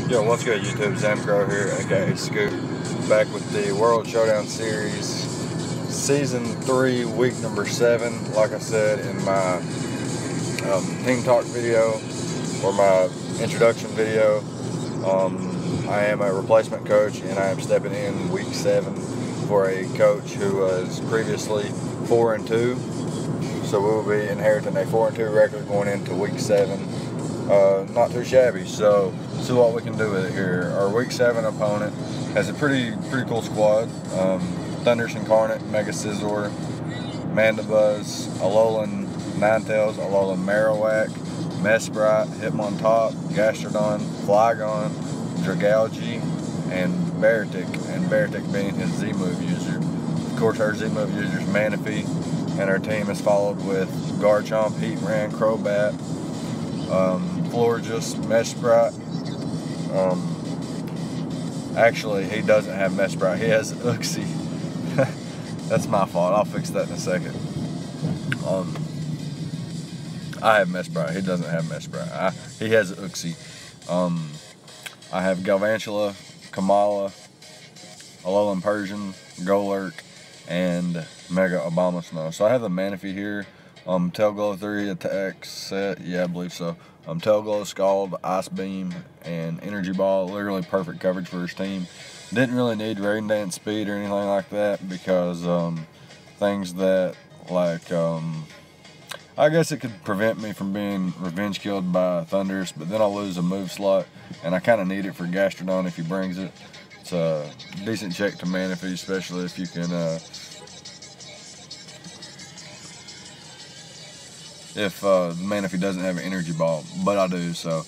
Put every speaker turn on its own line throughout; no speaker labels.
Yo, what's good YouTube? Zamcrow here, aka Scoop, back with the World Showdown Series, Season 3, Week number 7. Like I said in my team talk video, or my introduction video, I am a replacement coach, and I am stepping in Week 7 for a coach who was previously 4-2. So we will be inheriting a 4-2 record going into Week 7. Not too shabby, so see what we can do with it here. Our Week 7 opponent has a pretty cool squad. Thunderous Incarnate, Mega Scizor, Mandibuzz, Alolan Ninetales, Alolan Marowak, Mesprit, Hitmontop, Gastrodon, Flygon, Dragalge, and Beartic. And Beartic being his Z-move user. Of course, our Z-move user is Manaphy, and our team is followed with Garchomp, Heatran, Crobat, Florges, Mesprit. Actually, he doesn't have Mesprit. He has Uxie. That's my fault. I'll fix that in a second. I have Mesprit. He doesn't have Mesprit. He has Uxie. I have Galvantula, Kamala, Alolan Persian, Golurk, and Mega Abomasnow. So I have the Manaphy here. Tail Glow 3 attacks set. Yeah, I believe so. Tail Glow, Scald, Ice Beam, and Energy Ball. Literally perfect coverage for his team. Didn't really need Rain Dance speed or anything like that because things that like I guess it could prevent me from being revenge killed by Thunderous, but then I'll lose a move slot, and I kind of need it for Gastrodon if he brings it. It's a decent check to Manaphy, especially if you can if Manaphy doesn't have an Energy Ball, but I do. So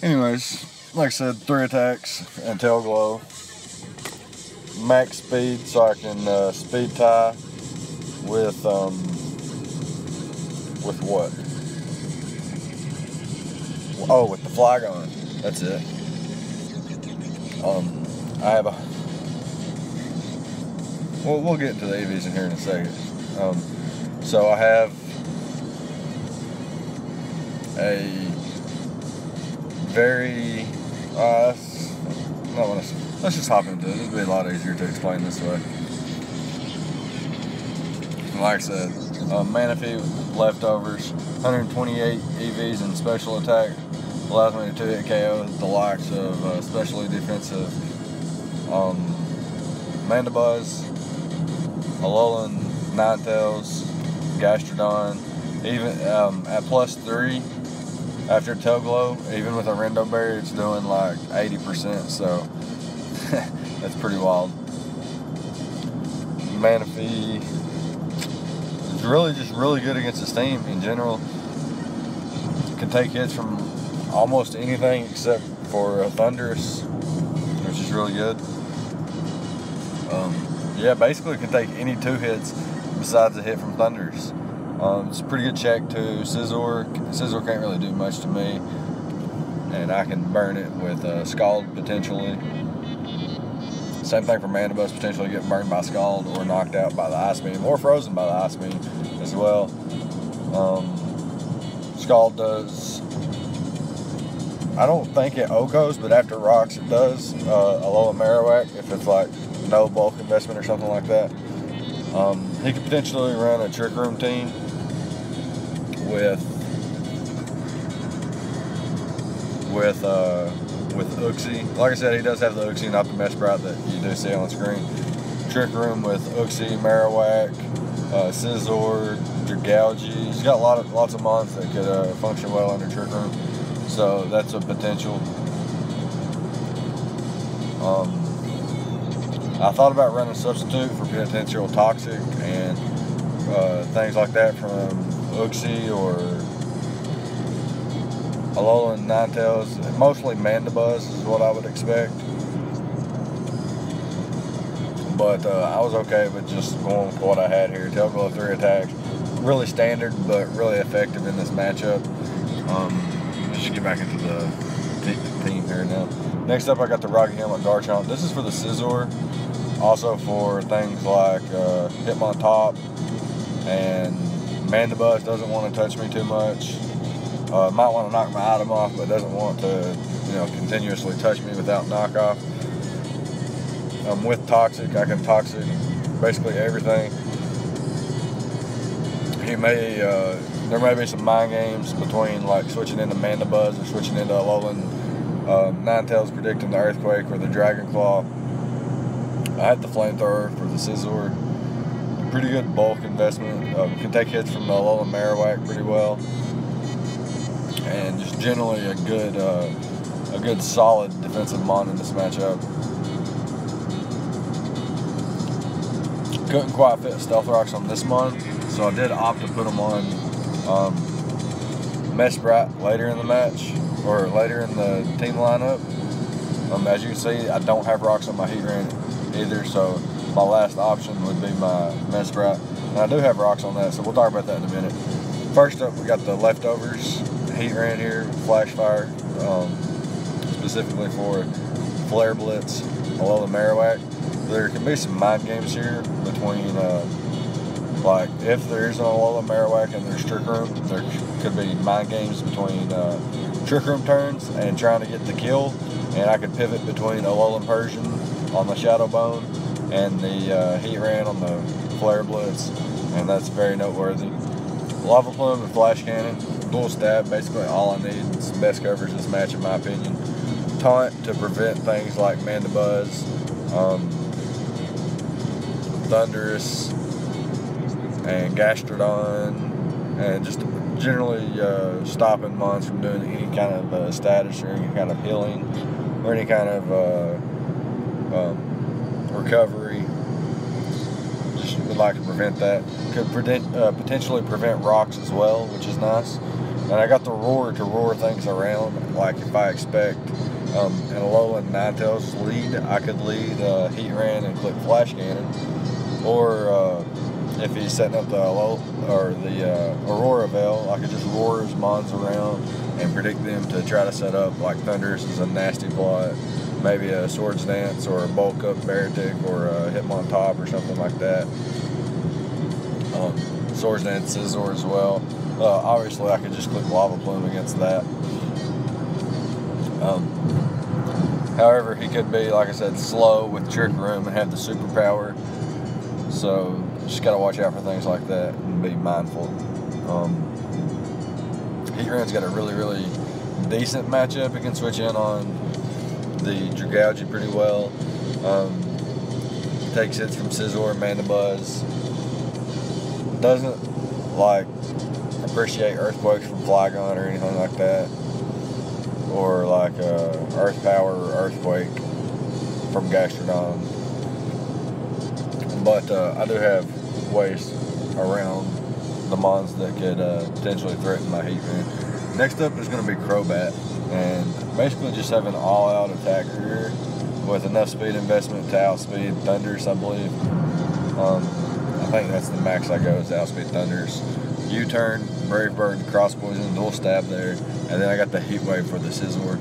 anyways, like I said, 3 attacks and Tail Glow. Max speed, so I can speed tie with what? Oh, with the Flygon. That's it. I have a. Well, we'll get into the EVs in here in a second. So I have a very let's just hop into it. It'll be a lot easier to explain this way. Like I said, Manaphy leftovers, 128 EVs and special attack, allows me to 2-hit KO the likes of especially defensive Mandibuzz, Alolan Ninetales, Gastrodon. Even at +3 after Tail Glow, even with a Rendo Berry, it's doing like 80%, so that's pretty wild. Manaphy is really just really good against his team in general. Can take hits from almost anything except for Thunderous, which is really good. Yeah, basically can take any 2 hits besides a hit from Thunderous. It's a pretty good check to Scizor. Scizor can't really do much to me, and I can burn it with Scald potentially. Same thing for Mandibuzz, potentially getting burned by Scald or knocked out by the Ice Beam, or frozen by the Ice Beam as well. Scald does, I don't think it OHKOs, but after rocks it does. Alolan Marowak, if it's like no bulk investment or something like that. He could potentially run a Trick Room team with Uxie. Like I said, he does have the Uxie, not the Mesprit that you do see on the screen. Trick Room with Uxie, Marowak, Scizor, Dragalge. He's got lots of mons that could function well under Trick Room, so that's a potential. I thought about running a substitute for potential Toxic and things like that from Uxie or Alolan Ninetales. Mostly Mandibuzz is what I would expect. But I was okay with just going with what I had here. Tail Glow 3 attacks. Really standard, but really effective in this matchup. Let's just get back into the team here now. Next up, I got the Rocky Helmet Garchomp. This is for the Scizor. Also for things like Hitmontop, and Mandibuzz doesn't want to touch me too much. Might want to knock my item off, but doesn't want to continuously touch me without knockoff. With Toxic, I can Toxic basically everything. There may be some mind games between like switching into Mandibuzz or switching into Alolan Ninetales, predicting the Earthquake or the Dragon Claw. I had the Flamethrower for the Scizor. Pretty good bulk investment. Can take hits from the Alolan Marowak pretty well, and just generally a good solid defensive mon in this matchup. Couldn't quite fit Stealth Rocks on this mon, so I did opt to put them on Mesprit later in the match, or later in the team lineup. As you can see, I don't have rocks on my Heatran either, so my last option would be my Mesprit. And I do have rocks on that, so we'll talk about that in a minute. First up, we got the leftovers Heatran here, Flash Fire, specifically for Flare Blitz, Alolan Marowak. There can be some mind games here between, like, if there's an Alolan Marowak and there's Trick Room, there could be mind games between Trick Room turns and trying to get the kill. And I could pivot between Alolan Persian on the Shadow Bone and the Heatran on the Flare Blitz, and that's very noteworthy. Lava Plume and Flash Cannon, dual stab, basically all I need. It's the best coverage this match in my opinion. Taunt to prevent things like Mandibuzz, Thundurus, and Gastrodon, and just generally stopping mons from doing any kind of status or any kind of healing or any kind of recovery. Just would like to prevent that. Could potentially prevent rocks as well, which is nice. And I got the Roar to roar things around. Like if I expect an Alolan Ninetales lead, I could lead Heatran and click Flash Cannon. Or if he's setting up the Aurora Veil, I could just roar his mons around and predict them to try to set up like Thundurus is a nasty plot, maybe a Swords Dance or a Bulk Up Beartic or a Hitmontop or something like that. Swords Dance Scizor as well. Obviously I could just click Lava Plume against that. However, he could be, like I said, slow with Trick Room and have the superpower. So just gotta watch out for things like that and be mindful. Heatran's got a really decent matchup. He can switch in on the Dragalge pretty well. Takes hits from Scizor, Mandibuzz. Doesn't like appreciate Earthquakes from Flygon or anything like that, or like Earth Power or Earthquake from Gastrodon. But I do have ways around the mons that could potentially threaten my Heatran. Next up is going to be Crobat, and basically just have an all-out attacker here with enough speed investment to outspeed Thundurus, I believe. I think that's the max I go is outspeed Thundurus. U-turn, Brave Bird, Cross Poison, dual stab there, and then I got the Heat Wave for the Scizor,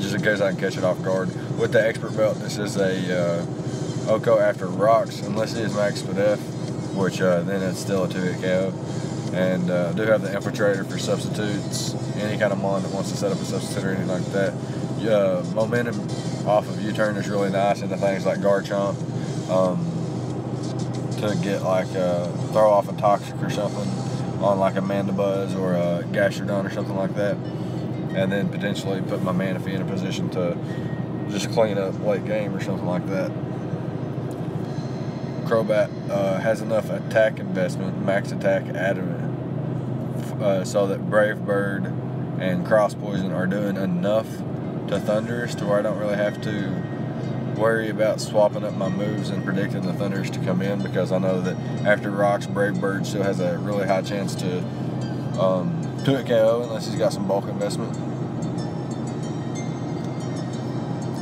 just in case I can catch it off guard. With the Expert Belt, this is a Oko after rocks, unless it is Max Spadef, which then it's still a 2-hit KO. And I do have the Infiltrator for substitutes, any kind of mon that wants to set up a substitute or anything like that. Momentum off of U-turn is really nice into things like Garchomp, to get like throw off a Toxic or something on like a Mandibuzz or a Gastrodon or something like that, and then potentially put my Manaphy in a position to just clean up late game or something like that. Crobat has enough attack investment, max attack adamant, so that Brave Bird and Cross Poison are doing enough to Thundurus to where I don't really have to worry about swapping up my moves and predicting the Thundurus to come in, because I know that after rocks, Brave Bird still has a really high chance to 2-hit KO unless he's got some bulk investment.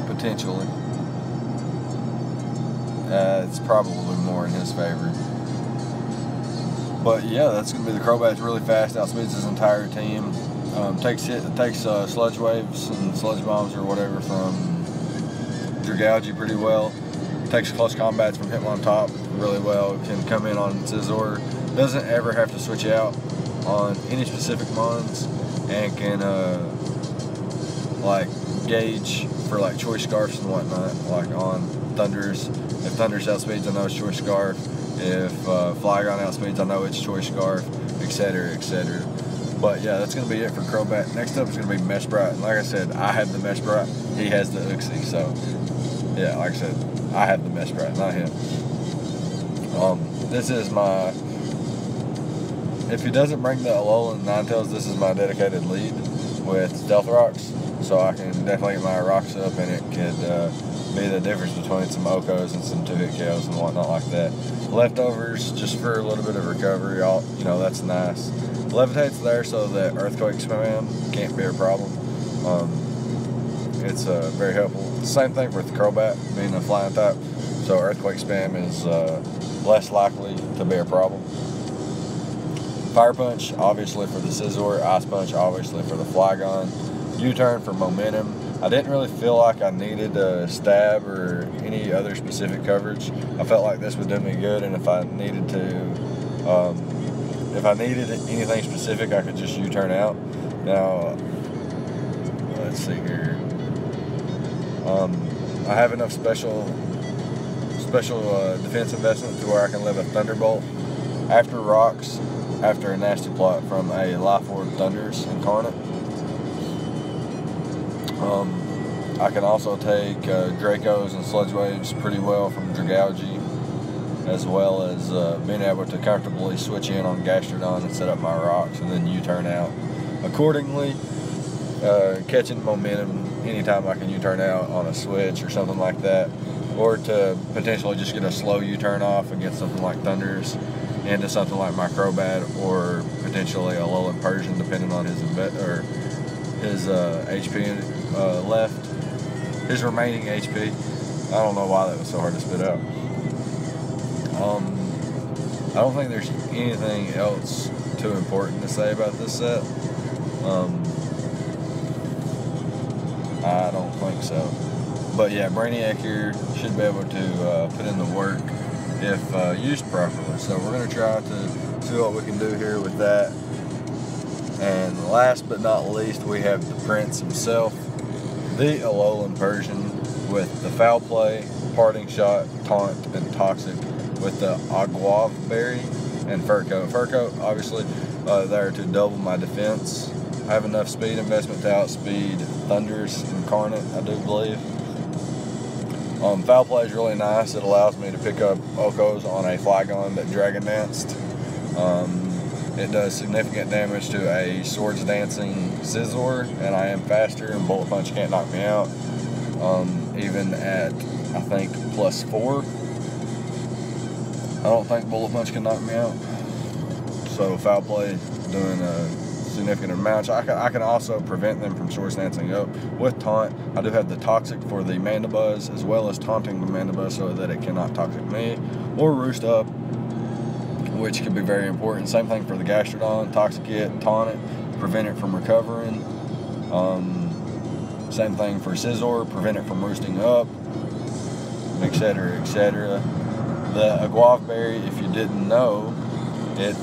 Potentially. It's probably more in his favor. But yeah, that's going to be the Crobat. Really fast, outspeeds his entire team. Takes Sludge Waves and Sludge Bombs or whatever from Dragalge pretty well. Takes close combats from Hitmontop really well. Can come in on Scizor. Doesn't ever have to switch out on any specific mons, and can like gauge for like choice scarfs and whatnot, like on Thunders. If Thunders outspeeds, I know it's choice scarf. If Flygon outspeeds, I know it's choice scarf, etc., etc. But yeah, that's going to be it for Crobat. Next up is going to be Mesprit. And like I said, I have the Mesprit. He has the Uxie. So yeah, like I said, I have the Mesprit, not him. This is my, if he doesn't bring the Alolan Ninetales, this is my dedicated lead with Stealth Rocks. So I can definitely get my rocks up, and it could be the difference between some Okos and some 2-hit KOs and whatnot like that. Leftovers, just for a little bit of recovery, you know, that's nice. Levitate's there so that Earthquake spam can't be a problem. It's very helpful. Same thing with Crobat, being a flying type, so Earthquake spam is less likely to be a problem. Fire Punch, obviously for the Scizor. Ice Punch, obviously for the Flygon. U-turn for momentum. I didn't really feel like I needed a stab or any other specific coverage. I felt like this would do me good, and if I needed anything specific, I could just U-turn out. Now, let's see here. I have enough special defense investment to where I can live a Thunderbolt after rocks, after a nasty plot from a Life Orb Thunders Incarnate. I can also take Dracos and Sludge Waves pretty well from Dragalge, as well as being able to comfortably switch in on Gastrodon and set up my rocks and then U-turn out accordingly, catching momentum anytime I can U-turn out on a switch or something like that, or to potentially just get a slow U-turn off and get something like Thunders into something like my Crobat, or potentially a Alolan Persian depending on his HP left, his remaining HP. I don't know why that was so hard to spit out. I don't think there's anything else too important to say about this set. I don't think so. But yeah, Brainiac here should be able to put in the work if used properly. So we're going to try to see what we can do here with that. And last but not least, we have the Prince himself, the Alolan Persian, with the Foul Play, Parting Shot, Taunt, and Toxic, with the Aguav Berry and Fur Coat. Fur Coat, obviously, there to double my defense. I have enough speed investment to outspeed Thunders Incarnate, I do believe. Foul Play is really nice. It allows me to pick up Okos on a Flygon that Dragon Danced. It does significant damage to a Swords Dancing Scizor, and I am faster, and Bullet Punch can't knock me out. Even at, I think, +4. I don't think Bullet Punch can knock me out. So Foul Play doing a significant amount. I can also prevent them from Swords Dancing up with Taunt. I do have the Toxic for the Mandibuzz, as well as Taunting the Mandibuzz so that it cannot Toxic me or Roost up, which could be very important. Same thing for the Gastrodon, Toxic it, Taunt it, prevent it from recovering. Same thing for Scizor, prevent it from roosting up, etc., etc. The Aguav Berry, if you didn't know, it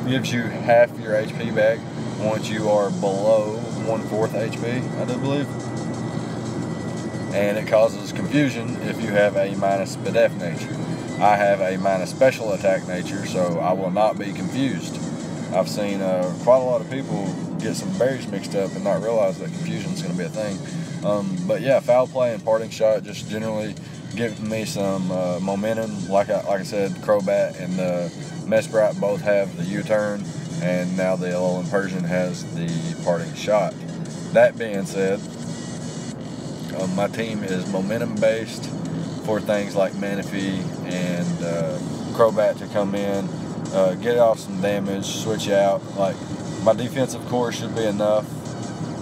gives you half your HP back once you are below 1/4 HP, I do believe. And it causes confusion if you have a minus SPDF nature. I have a minus special attack nature, so I will not be confused. I've seen quite a lot of people get some berries mixed up and not realize that confusion is going to be a thing. But yeah, Foul Play and Parting Shot just generally give me some momentum. Like I said, Crobat and the Mesprit both have the U-turn, and now the Alolan Persian has the Parting Shot. That being said, my team is momentum based for things like Manaphy and Crobat to come in, get off some damage, switch out. Like, my defensive core should be enough.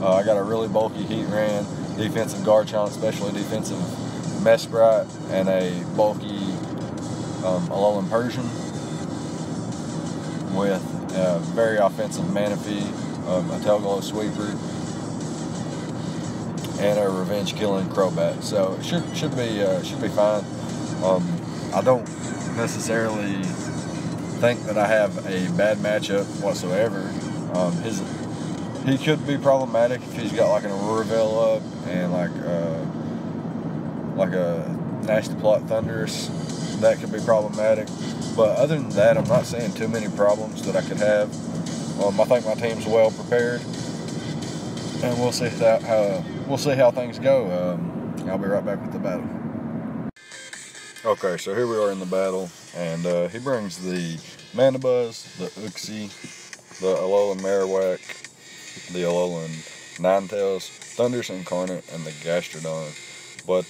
I got a really bulky Heatran, defensive Garchomp, especially defensive Mesprit, and a bulky Alolan Persian with a very offensive Manaphy, a Tailglow Sweeper, and a revenge killing Crobat. So it should be fine. I don't necessarily think that I have a bad matchup whatsoever. He could be problematic if he's got like an Aurora Veil up and like a Nasty Plot Thunderous. That could be problematic. But other than that, I'm not seeing too many problems that I could have. I think my team's well prepared, and we'll see how things go. I'll be right back with the battle. Okay, so here we are in the battle, and he brings the Mandibuzz, the Uxie, the Alolan Marowak, the Alolan Ninetales, Thundurus Incarnate, and the Gastrodon. But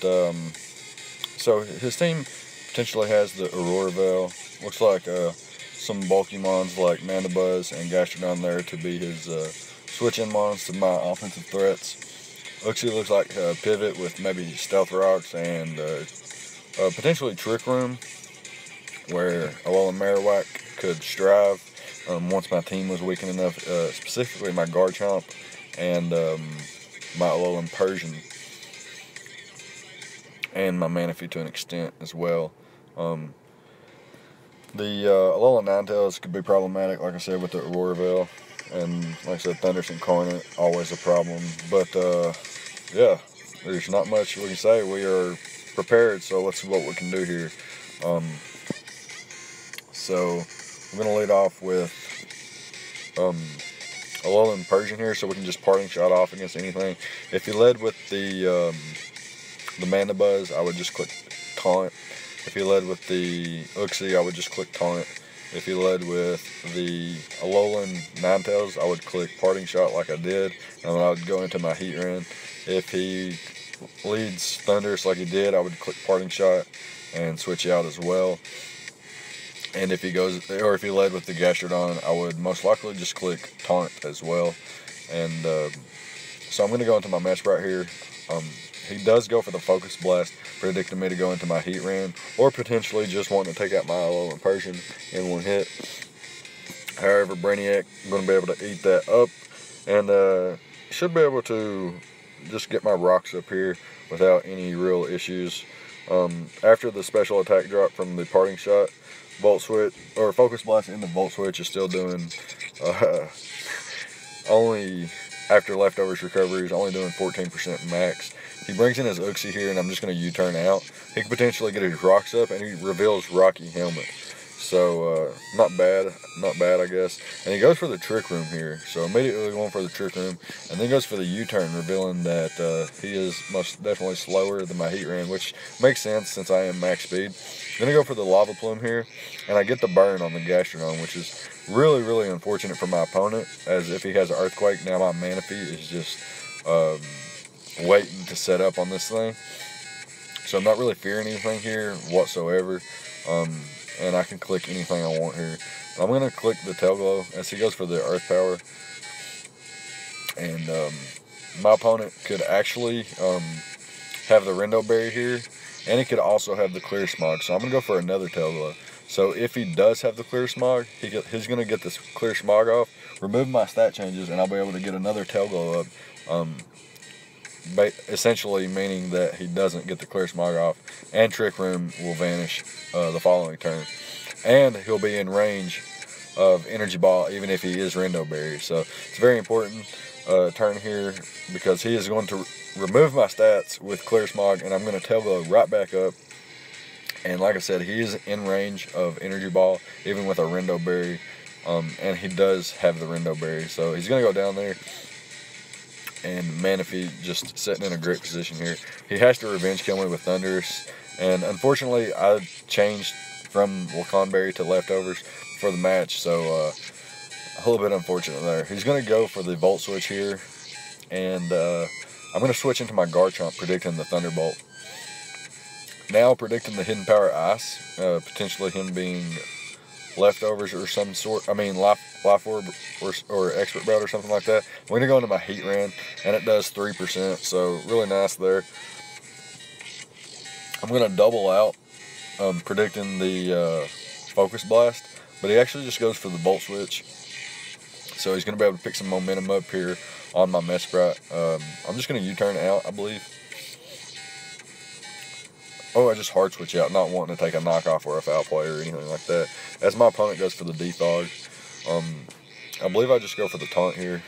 so his team potentially has the Aurora Veil. Looks like some bulky mons like Mandibuzz and Gastrodon there to be his switch-in mons to my offensive threats. Uxie looks like a pivot with maybe Stealth Rocks and potentially Trick Room, where Alolan Marowak could strive once my team was weakened enough, specifically my Garchomp and my Alolan Persian, and my Manaphy to an extent as well. The Alolan Ninetales could be problematic, like I said, with the Aurora Veil, and like I said, Thundurus Incarnate, always a problem. But yeah, there's not much we can say. We are prepared, so let's see what we can do here. So I'm going to lead off with Alolan Persian here, so we can just parting shot off against anything. If he led with the Mandibuzz, I would just click Taunt. If he led with the Uxie, I would just click Taunt. If he led with the Alolan Ninetales, I would click Parting Shot like I did, and I would go into my Heatran. If he leads Thundurus like he did, I would click Parting Shot and switch out as well. And if he led with the Gastrodon, I would most likely just click Taunt as well. And so I'm going to go into my match right here. He does go for the Focus Blast, predicting me to go into my Heatran, or potentially just wanting to take out my Alolan Persian in one hit. However, Brainiac, I'm going to be able to eat that up, and should be able to just get my rocks up here without any real issues. After the special attack drop from the Parting Shot, Volt Switch, or Focus Blast into Volt Switch is still doing, only after leftovers recovery, is only doing 14% max. He brings in his Uxie here, and I'm just going to U-turn out. He could potentially get his rocks up, and he reveals Rocky Helmet. So, not bad, I guess. And he goes for the Trick Room here. So, immediately going for the Trick Room. And then goes for the U-turn, revealing that he is most definitely slower than my Heatran, which makes sense since I am max speed. Going to go for the Lava Plume here. And I get the burn on the Gastrodon, which is really, really unfortunate for my opponent. As if he has an Earthquake, now my Manaphy is just waiting to set up on this thing. So I'm not really fearing anything here whatsoever. And I can click anything I want here. I'm going to click the Tail Glow as he goes for the Earth Power. And my opponent could actually have the Rindo Berry here. And he could also have the Clear Smog. So I'm going to go for another Tail Glow. So if he does have the Clear Smog, he's going to get this Clear Smog off, remove my stat changes, and I'll be able to get another Tail Glow up. Essentially meaning that he doesn't get the Clear Smog off, and Trick Room will vanish the following turn. And he'll be in range of Energy Ball even if he is Rindo Berry. So it's a very important turn here, because he is going to remove my stats with Clear Smog, and I'm going to Tail Glow right back up. And like I said, he is in range of Energy Ball even with a Rindo Berry, and he does have the Rindo Berry. So he's going to go down there. And Manaphy just sitting in a great position here. He has to revenge kill me with Thundurus. And unfortunately, I changed from Wakan Berry to leftovers for the match. So a little bit unfortunate there. He's going to go for the Volt Switch here. And I'm going to switch into my Garchomp, predicting the Thunderbolt. Now predicting the Hidden Power Ice. Potentially him being leftovers or some sort. I mean, Life Orb or Expert Bout or something like that. I'm going to go into my Heatran, and it does 3%, so really nice there. I'm going to double out, predicting the Focus Blast, but he actually just goes for the Volt Switch. So he's going to be able to pick some momentum up here on my Mesprit. I'm just going to U-turn out, I believe. Oh, I just hard switch out, not wanting to take a knockoff or a foul play or anything like that. As my opponent goes for the Defog, I believe I just go for the Taunt here.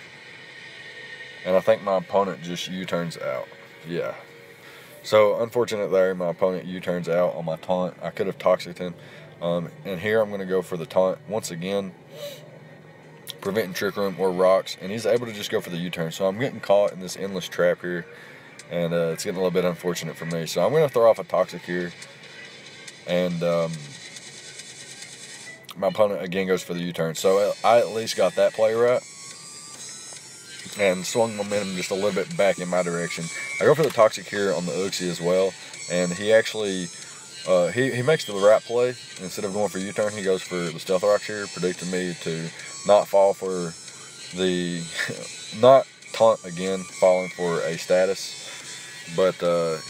and I think my opponent just U-turns out. Yeah. So unfortunate there, my opponent U-turns out on my taunt. I could have toxicked him. And here I'm going to go for the taunt once again, preventing Trick Room or rocks, and he's able to just go for the U-turn. So I'm getting caught in this endless trap here, and it's getting a little bit unfortunate for me. So I'm going to throw off a toxic here, and my opponent again goes for the U-turn. So I at least got that play right, and swung momentum just a little bit back in my direction. I go for the toxic here on the Uxie as well, and he actually he makes the right play. Instead of going for U-turn, he goes for the stealth rocks here, predicting me to not fall for the not taunt again, falling for a status. But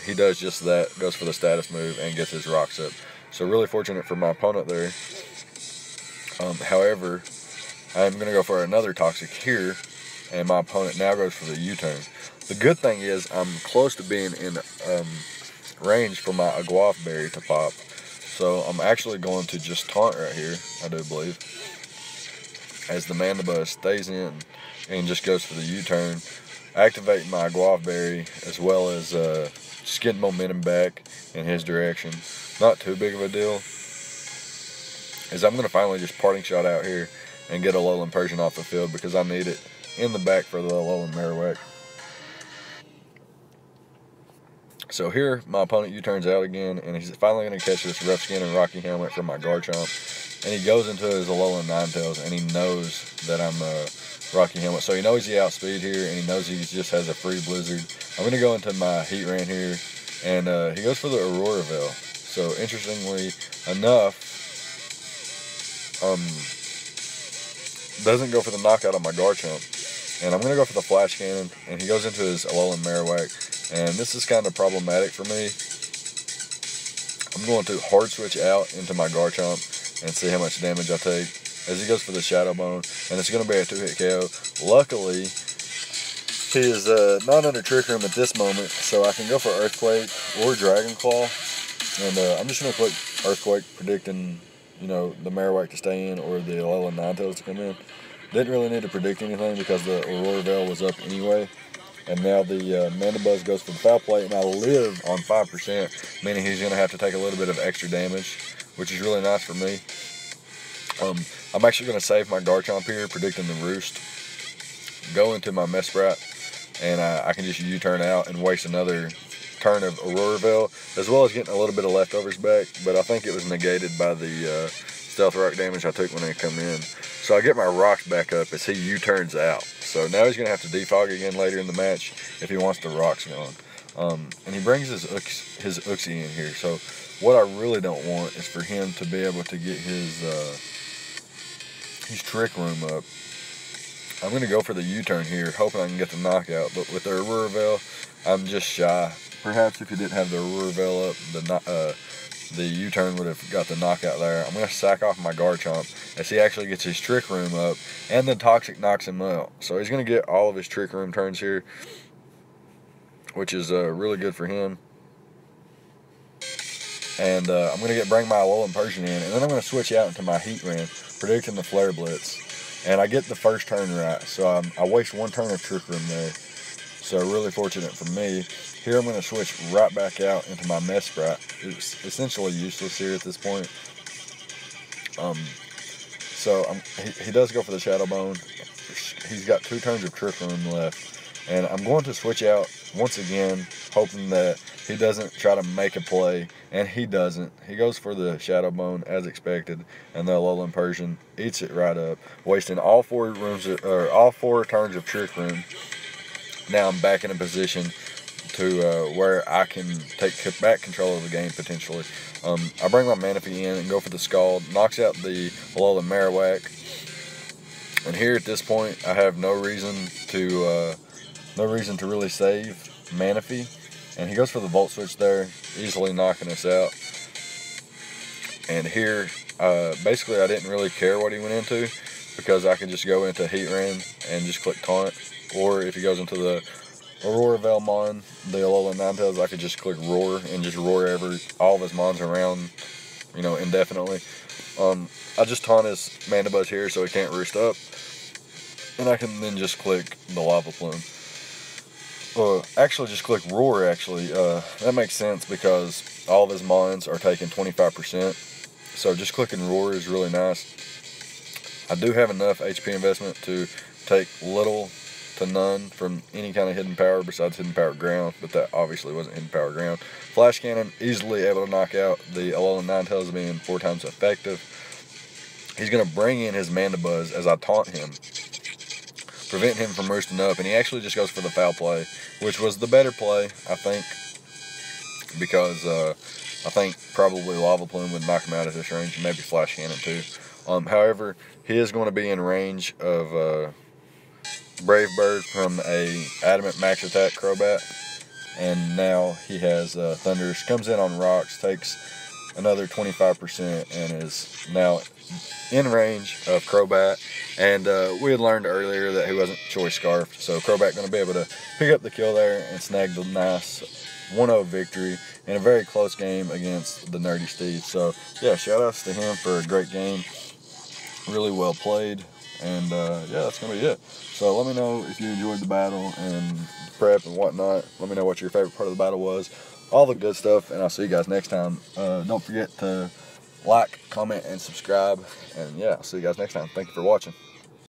he does just that, goes for the status move and gets his rocks up. So really fortunate for my opponent there. However, I'm going to go for another toxic here, and my opponent now goes for the U-turn. The good thing is I'm close to being in range for my Aguaf berry to pop. So I'm actually going to just taunt right here, I do believe, as the Mandibuzz stays in and just goes for the U-turn, activate my Aguaf berry, as well as just getting momentum back in his direction. Not too big of a deal, as I'm going to finally just parting shot out here and get a Alolan Persian off the field, because I need it in the back for the Alolan Marowak. So here, my opponent U-turns out again, and he's finally going to catch this Rough Skin and Rocky Helmet from my Garchomp. And he goes into his Alolan Ninetales, and he knows that I'm Rocky Helmet. So he knows he outspeed here, and he knows he just has a free Blizzard. I'm going to go into my Heatran here, and he goes for the Aurora Veil. So interestingly enough, doesn't go for the knockout on my Garchomp. And I'm going to go for the Flash Cannon, and he goes into his Alolan Marowak. And this is kind of problematic for me. I'm going to hard switch out into my Garchomp and see how much damage I take as he goes for the Shadow Bone, and it's going to be a 2-hit KO. Luckily, he is not under Trick Room at this moment, so I can go for Earthquake or Dragon Claw. And I'm just going to click Earthquake, predicting, you know, the Marowak to stay in or the Alolan Ninetales to come in. Didn't really need to predict anything because the Aurora Veil was up anyway. And now the Mandibuzz goes for the Foul Play, and I live on 5%, meaning he's going to have to take a little bit of extra damage, which is really nice for me. I'm actually going to save my Garchomp here, predicting the Roost, go into my Mesprit, and I can just U-turn out and waste another turn of Aurora Veil, as well as getting a little bit of leftovers back, but I think it was negated by the Stealth Rock damage I took when they come in. So I get my rocks back up as he U-turns out. So now he's going to have to defog again later in the match if he wants the rocks gone. And he brings his Uxie in here. So what I really don't want is for him to be able to get his Trick Room up. I'm going to go for the U-turn here, hoping I can get the knockout. But with the Aurora Veil, I'm just shy. Perhaps if he didn't have the Aurora Veil up, the U-turn would have got the knockout there. I'm going to sack off my Garchomp as he actually gets his Trick Room up, and the Toxic knocks him out. So he's going to get all of his Trick Room turns here, which is really good for him. And I'm going to bring my Alolan Persian in, and then I'm going to switch out into my Heatran, predicting the Flare Blitz. And I get the first turn right, so I waste one turn of Trick Room there. So really fortunate for me. Here I'm going to switch right back out into my Mesprit. It's essentially useless here at this point. He does go for the Shadow Bone. He's got 2 turns of Trick Room left. And I'm going to switch out once again, hoping that he doesn't try to make a play. And he doesn't. He goes for the Shadow Bone as expected. And the Alolan Persian eats it right up, wasting all 4 turns of Trick Room. Now I'm back in a position to where I can take back control of the game potentially. I bring my Manaphy in and go for the Scald, knocks out the Alolan Marowak, and here at this point I have no reason to really save Manaphy, and he goes for the Volt Switch there, easily knocking us out. And here, basically I didn't really care what he went into, because I could just go into Heatran and just click Taunt, or if he goes into the Aurora Velmon, the Alolan Ninetales, I could just click Roar and just roar all of his Mons around, you know, indefinitely. I just taunt his Mandibuzz here so he can't roost up, and I can then just click the Lava Plume. Well, actually, just click Roar, actually. That makes sense because all of his mons are taking 25%. So just clicking Roar is really nice. I do have enough HP investment to take little to none from any kind of hidden power besides hidden power ground, but that obviously wasn't hidden power ground. Flash cannon, easily able to knock out the Alolan Ninetales, being 4 times effective. He's going to bring in his Mandibuzz as I taunt him, prevent him from roosting up, and he actually just goes for the foul play, which was the better play, I think, because I think probably Lava Plume would knock him out of this range, and maybe Flash Cannon too. However, he is going to be in range of Brave Bird from a Adamant Max Attack Crobat, and now he has Thundurus, comes in on rocks, takes another 25%, and is now in range of Crobat. And we had learned earlier that he wasn't Choice Scarfed, so Crobat going to be able to pick up the kill there and snag the nice 1-0 victory in a very close game against the Nerdy Steve. So yeah, shout outs to him for a great game, really well played, and yeah, that's going to be it. So let me know if you enjoyed the battle and prep and whatnot. Let me know what your favorite part of the battle was, all the good stuff, and I'll see you guys next time. Don't forget to like, comment, and subscribe, and yeah, I'll see you guys next time. Thank you for watching.